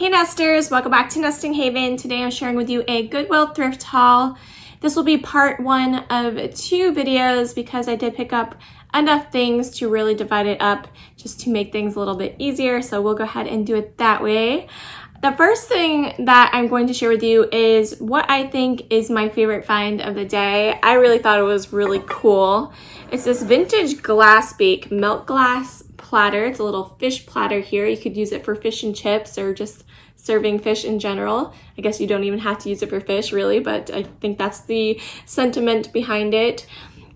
Hey Nesters, welcome back to Nesting Haven. Today I'm sharing with you a Goodwill thrift haul. This will be part one of two videos because I did pick up enough things to really divide it up just to make things a little bit easier. So we'll go ahead and do it that way. The first thing that I'm going to share with you is what I think is my favorite find of the day. I really thought it was really cool. It's this vintage glass bake milk glass platter. It's a little fish platter here. You could use it for fish and chips or just serving fish in general. I guess you don't even have to use it for fish really, but I think that's the sentiment behind it.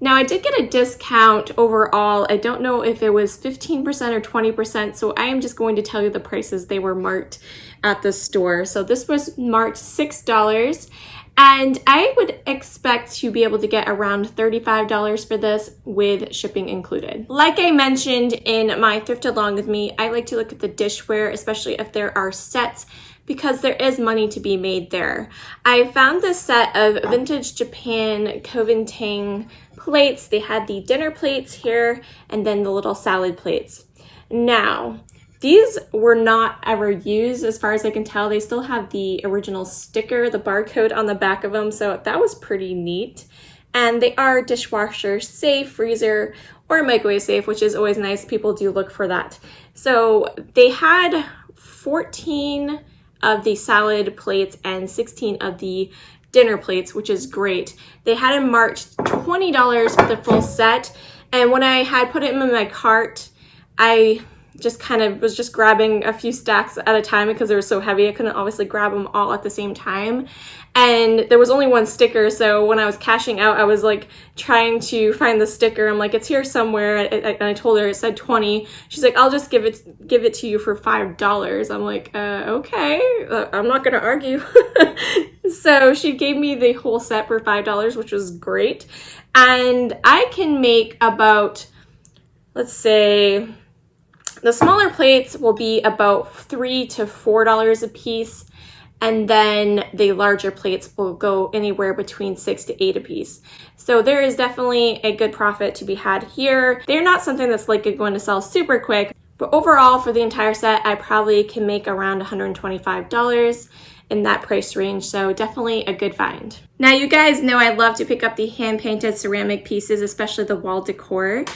Now I did get a discount overall. I don't know if it was 15% or 20%, so I am just going to tell you the prices they were marked at the store. So this was marked $6, and I would expect to be able to get around $35 for this with shipping included. Like I mentioned in my Thrift Along With Me, I like to look at the dishware, especially if there are sets, because there is money to be made there. I found this set of vintage Japan Koventing plates. They had the dinner plates here and then the little salad plates. Now, these were not ever used as far as I can tell. They still have the original sticker, the barcode on the back of them, so that was pretty neat. And they are dishwasher safe, freezer, or microwave safe, which is always nice. People do look for that. So they had 14 of the salad plates and 16 of the dinner plates, which is great. They had them marked $20 for the full set, and when I had put it in my cart, I just kind of was just grabbing a few stacks at a time because they were so heavy. I couldn't obviously grab them all at the same time. And there was only one sticker, so when I was cashing out, I was like trying to find the sticker. I'm like, it's here somewhere. And I told her it said 20. She's like, I'll just give it to you for $5. I'm like, okay, I'm not gonna argue. So she gave me the whole set for $5, which was great. And I can make about, let's say, the smaller plates will be about $3 to $4 a piece, and then the larger plates will go anywhere between $6 to $8 a piece. So there is definitely a good profit to be had here. They're not something that's like going to sell super quick, but overall for the entire set, I probably can make around $125 in that price range, so definitely a good find. Now you guys know I love to pick up the hand-painted ceramic pieces, especially the wall decor.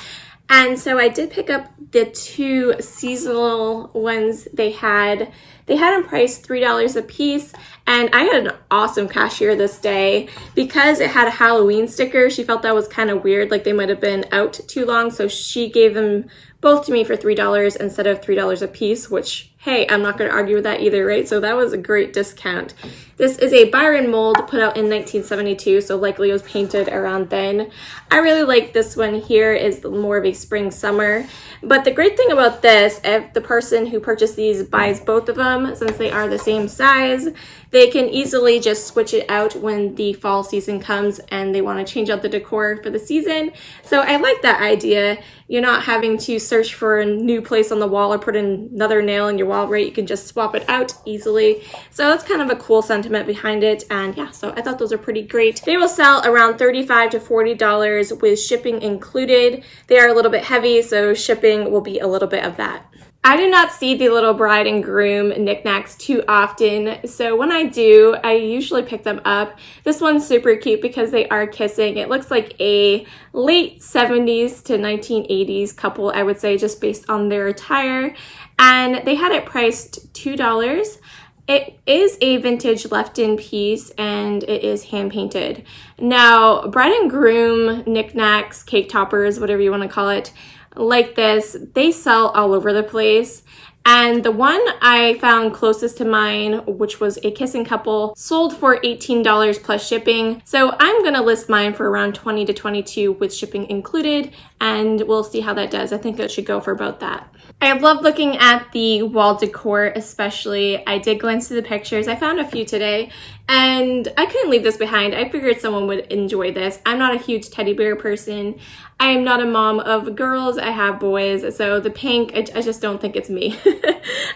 And so I did pick up the two seasonal ones they had. They had them priced $3 a piece, and I had an awesome cashier this day. Because it had a Halloween sticker, she felt that was kind of weird, like they might have been out too long, so she gave them both to me for $3 instead of $3 a piece, which, hey, I'm not going to argue with that either, right? So that was a great discount. This is a Byron mold put out in 1972, so likely it was painted around then. I really like this one here. Is more of a spring summer. But the great thing about this, if the person who purchased these buys both of them, since they are the same size, they can easily just switch it out when the fall season comes and they want to change out the decor for the season. So I like that idea. You're not having to search for a new place on the wall or put another nail in your wall, right? You can just swap it out easily. So that's kind of a cool sentiment behind it. And yeah, so I thought those are pretty great. They will sell around $35 to $40 with shipping included. They are a little bit heavy, so shipping will be a little bit of that. I do not see the little bride and groom knickknacks too often, so when I do, I usually pick them up. This one's super cute because they are kissing. It looks like a late 70s to 1980s couple, I would say, just based on their attire, and they had it priced $2. It is a vintage left-in piece, and it is hand-painted. Now, bride and groom knickknacks, cake toppers, whatever you want to call it, like this, they sell all over the place. And the one I found closest to mine, which was a kissing couple, sold for $18 plus shipping. So I'm gonna list mine for around $20 to $22 with shipping included, and we'll see how that does. I think it should go for about that. I love looking at the wall decor, especially. I did glance through the pictures. I found a few today, and I couldn't leave this behind. I figured someone would enjoy this. I'm not a huge teddy bear person. I am not a mom of girls. I have boys, so the pink, I just don't think it's me.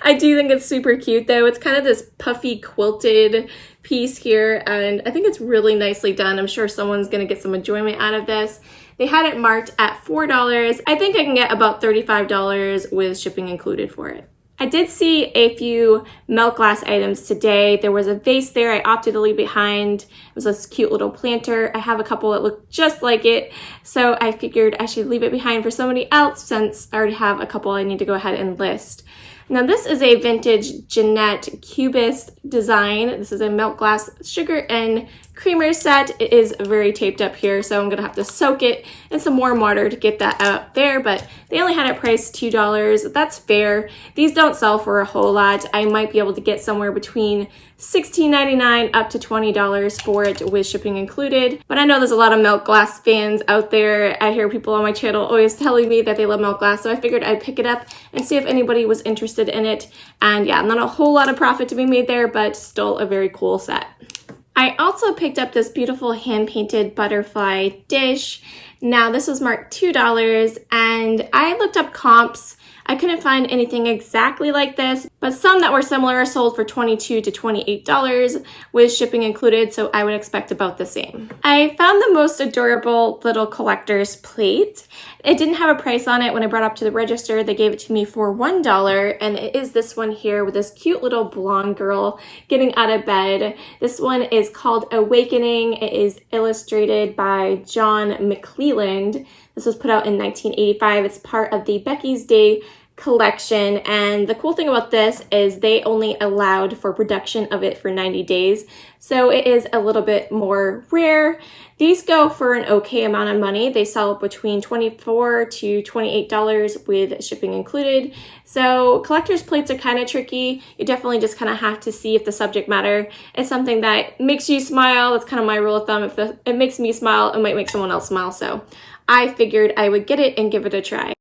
I do think it's super cute though. It's kind of this puffy quilted piece here, and I think it's really nicely done. I'm sure someone's gonna get some enjoyment out of this. They had it marked at $4. I think I can get about $35 with shipping included for it. I did see a few milk glass items today. There was a vase there I opted to leave behind. It was this cute little planter. I have a couple that look just like it, so I figured I should leave it behind for somebody else since I already have a couple I need to go ahead and list. Now this is a vintage Jeanette Cubist design. This is a milk glass sugar and creamer set. It is very taped up here, so I'm gonna have to soak it in some warm water to get that out there, but they only had it priced $2. That's fair. These don't sell for a whole lot. I might be able to get somewhere between $16.99 up to $20 for it with shipping included. But I know there's a lot of milk glass fans out there. I hear people on my channel always telling me that they love milk glass, so I figured I'd pick it up and see if anybody was interested in it. And yeah, not a whole lot of profit to be made there, but still a very cool set. I also picked up this beautiful hand-painted butterfly dish. Now this was marked $2 and I looked up comps. I couldn't find anything exactly like this, but some that were similar sold for $22 to $28 with shipping included, so I would expect about the same. I found the most adorable little collector's plate. It didn't have a price on it when I brought it up to the register. They gave it to me for $1, and it is this one here with this cute little blonde girl getting out of bed. This one is called Awakening. It is illustrated by John McClelland. This was put out in 1985. It's part of the Becky's Day collection, and the cool thing about this is they only allowed for production of it for 90 days, so it is a little bit more rare. These go for an okay amount of money. They sell between $24 to $28 with shipping included. So collector's plates are kind of tricky. You definitely just kind of have to see if the subject matter is something that makes you smile. That's kind of my rule of thumb. If it makes me smile, it might make someone else smile. So I figured I would get it and give it a try.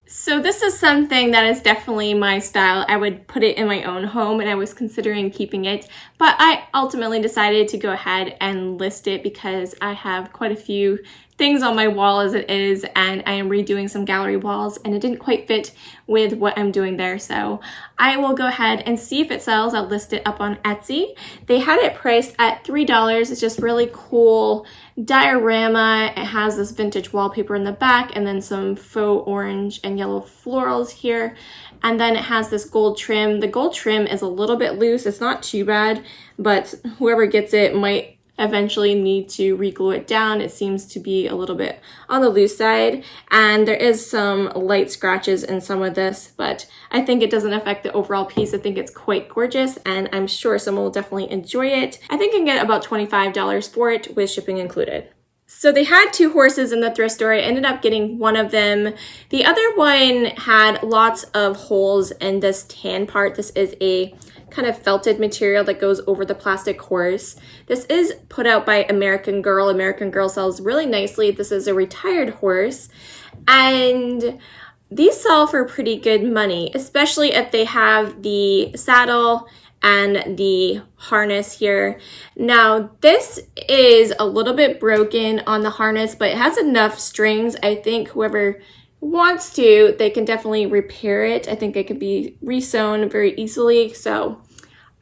So this is something that is definitely my style. I would put it in my own home and I was considering keeping it, but I ultimately decided to go ahead and list it because I have quite a few things on my wall as it is, and I am redoing some gallery walls and it didn't quite fit with what I'm doing there. So I will go ahead and see if it sells. I'll list it up on Etsy. They had it priced at $3. It's just really cool diorama. It has this vintage wallpaper in the back and then some faux orange and yellow florals here. And then it has this gold trim. The gold trim is a little bit loose. It's not too bad, but whoever gets it might eventually need to re-glue it down. It seems to be a little bit on the loose side, and there is some light scratches in some of this, but I think it doesn't affect the overall piece. I think it's quite gorgeous, and I'm sure someone will definitely enjoy it. I think I can get about $25 for it with shipping included. So they had two horses in the thrift store. I ended up getting one of them. The other one had lots of holes in this tan part. This is a kind of felted material that goes over the plastic horse. This is put out by American Girl. American Girl sells really nicely. This is a retired horse, and these sell for pretty good money, especially if they have the saddle and the harness here. Now this is a little bit broken on the harness, but it has enough strings. I think whoever wants to, they can definitely repair it. I think it could be resewn very easily. So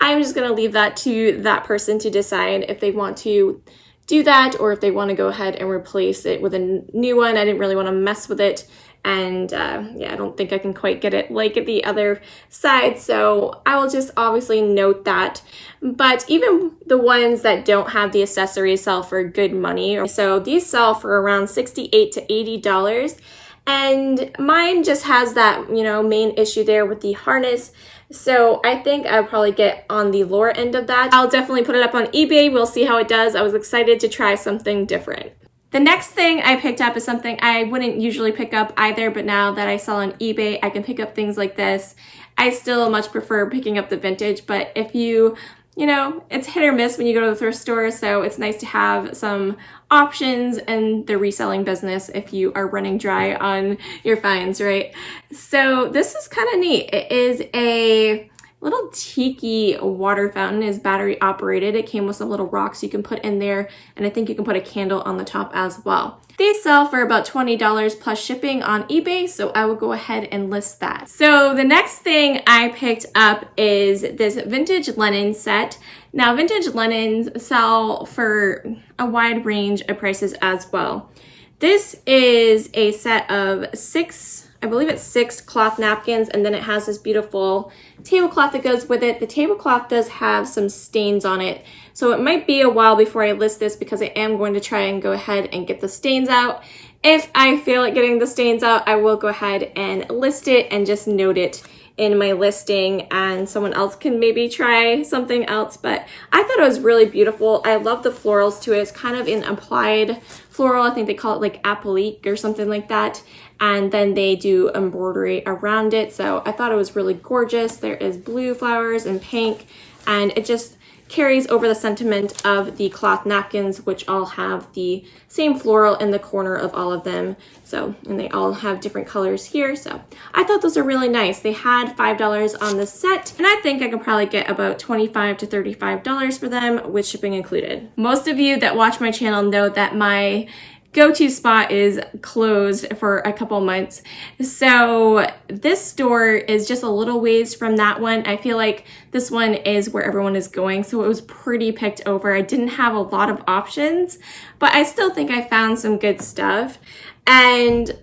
I'm just gonna leave that to that person to decide if they want to do that or if they want to go ahead and replace it with a new one. I didn't really want to mess with it. And yeah, I don't think I can quite get it like the other side. So I will just obviously note that. But even the ones that don't have the accessories sell for good money. So these sell for around $68 to $80. And mine just has that, main issue there with the harness. So I think I'll probably get on the lower end of that. I'll definitely put it up on eBay. We'll see how it does. I was excited to try something different. The next thing I picked up is something I wouldn't usually pick up either, but now that I saw on eBay, I can pick up things like this. I still much prefer picking up the vintage, but if you it's hit or miss when you go to the thrift store, so it's nice to have some options in the reselling business if you are running dry on your finds, right? So this is kind of neat. It is a little Tiki water fountain. Is battery operated. It came with some little rocks you can put in there, and I think you can put a candle on the top as well. They sell for about $20 plus shipping on eBay, so I will go ahead and list that. So the next thing I picked up is this vintage linen set. Now vintage linens sell for a wide range of prices as well. This is a set of 6 I believe it's 6 cloth napkins, and then it has this beautiful tablecloth that goes with it. The tablecloth does have some stains on it, so it might be a while before I list this because I am going to try and go ahead and get the stains out. If I feel like getting the stains out, I will go ahead and list it and just note it in my listing, and someone else can maybe try something else. But I thought it was really beautiful. I love the florals to it. It's kind of an applied floral. I think they call it like applique or something like that. And then they do embroidery around it. So I thought it was really gorgeous. There is blue flowers and pink, and it just carries over the sentiment of the cloth napkins, which all have the same floral in the corner of all of them. So, and they all have different colors here. So I thought those are really nice. They had $5 on the set, and I think I could probably get about $25 to $35 for them with shipping included. Most of you that watch my channel know that my go-to spot is closed for a couple months. So this store is just a little ways from that one. I feel like this one is where everyone is going, so it was pretty picked over. I didn't have a lot of options, but I still think I found some good stuff. And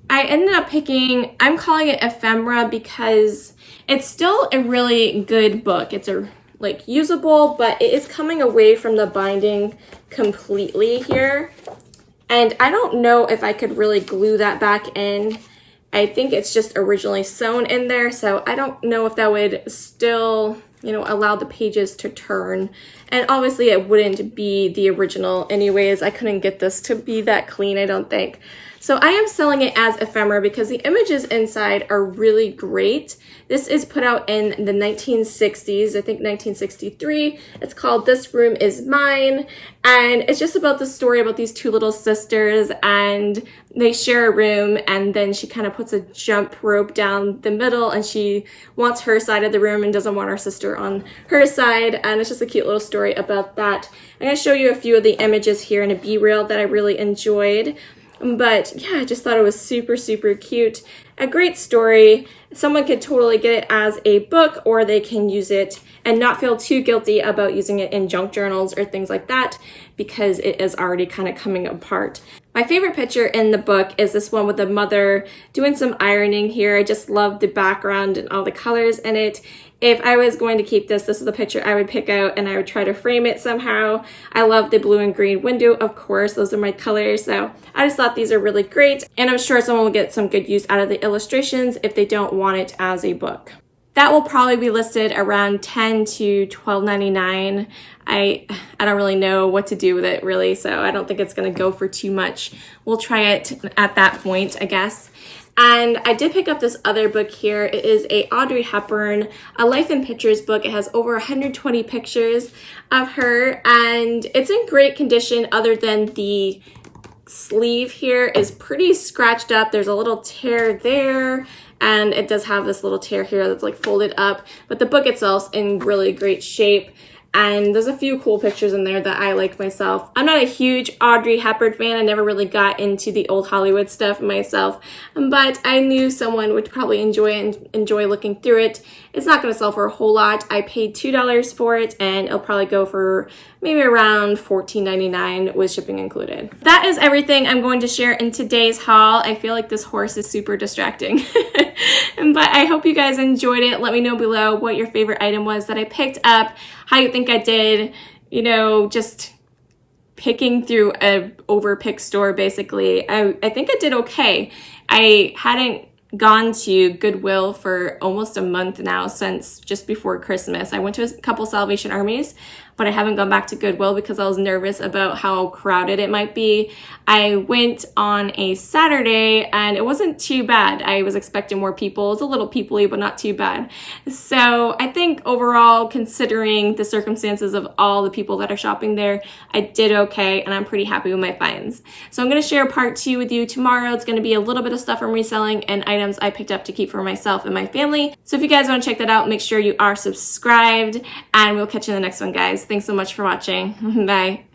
I ended up picking, I'm calling it Ephemera because it's still a really good book. It's a like usable, but it is coming away from the binding completely here. And I don't know if I could really glue that back in. I think it's just originally sewn in there, so I don't know if that would still, you know, allow the pages to turn. And obviously it wouldn't be the original anyways. I couldn't get this to be that clean, I don't think. So I am selling it as Ephemera because the images inside are really great. This is put out in the 1960s, I think 1963. It's called This Room Is Mine, and it's just about the story about these two little sisters, and they share a room, and then she kind of puts a jump rope down the middle, and she wants her side of the room and doesn't want her sister on her side, and it's just a cute little story about that. I'm going to show you a few of the images here in a B-reel that I really enjoyed. But yeah, I just thought it was super, super cute. A great story. Someone could totally get it as a book, or they can use it and not feel too guilty about using it in junk journals or things like that because it is already kind of coming apart. My favorite picture in the book is this one with the mother doing some ironing here. I just love the background and all the colors in it. If I was going to keep this, this is the picture I would pick out and I would try to frame it somehow. I love the blue and green window, of course. Those are my colors. So I just thought these are really great. And I'm sure someone will get some good use out of the illustrations if they don't want it as a book. That will probably be listed around $10 to $12.99. I don't really know what to do with it really, so I don't think it's going to go for too much. We'll try it at that point, I guess. And I did pick up this other book here. It is a Audrey Hepburn, a Life in Pictures book. It has over 120 pictures of her, and it's in great condition other than the sleeve here is pretty scratched up. There's a little tear there, and it does have this little tear here that's like folded up, but the book itself's in really great shape. And there's a few cool pictures in there that I like myself. I'm not a huge Audrey Hepburn fan. I never really got into the old Hollywood stuff myself, but I knew someone would probably enjoy looking through it. It's not going to sell for a whole lot. I paid $2 for it, and it'll probably go for maybe around $14.99 with shipping included. That is everything I'm going to share in today's haul. I feel like this horse is super distracting, but I hope you guys enjoyed it. Let me know below what your favorite item was that I picked up, how you think I did, you know, just picking through a overpick store basically. I think I did okay. I hadn't gone to Goodwill for almost a month now, since just before Christmas. I went to a couple Salvation Armies, but I haven't gone back to Goodwill because I was nervous about how crowded it might be. I went on a Saturday and it wasn't too bad. I was expecting more people. It was a little people-y, but not too bad. So I think overall, considering the circumstances of all the people that are shopping there, I did okay, and I'm pretty happy with my finds. So I'm going to share part 2 with you tomorrow. It's going to be a little bit of stuff I'm reselling and items I picked up to keep for myself and my family. So if you guys want to check that out, make sure you are subscribed, and we'll catch you in the next one, guys. Thanks so much for watching. Bye.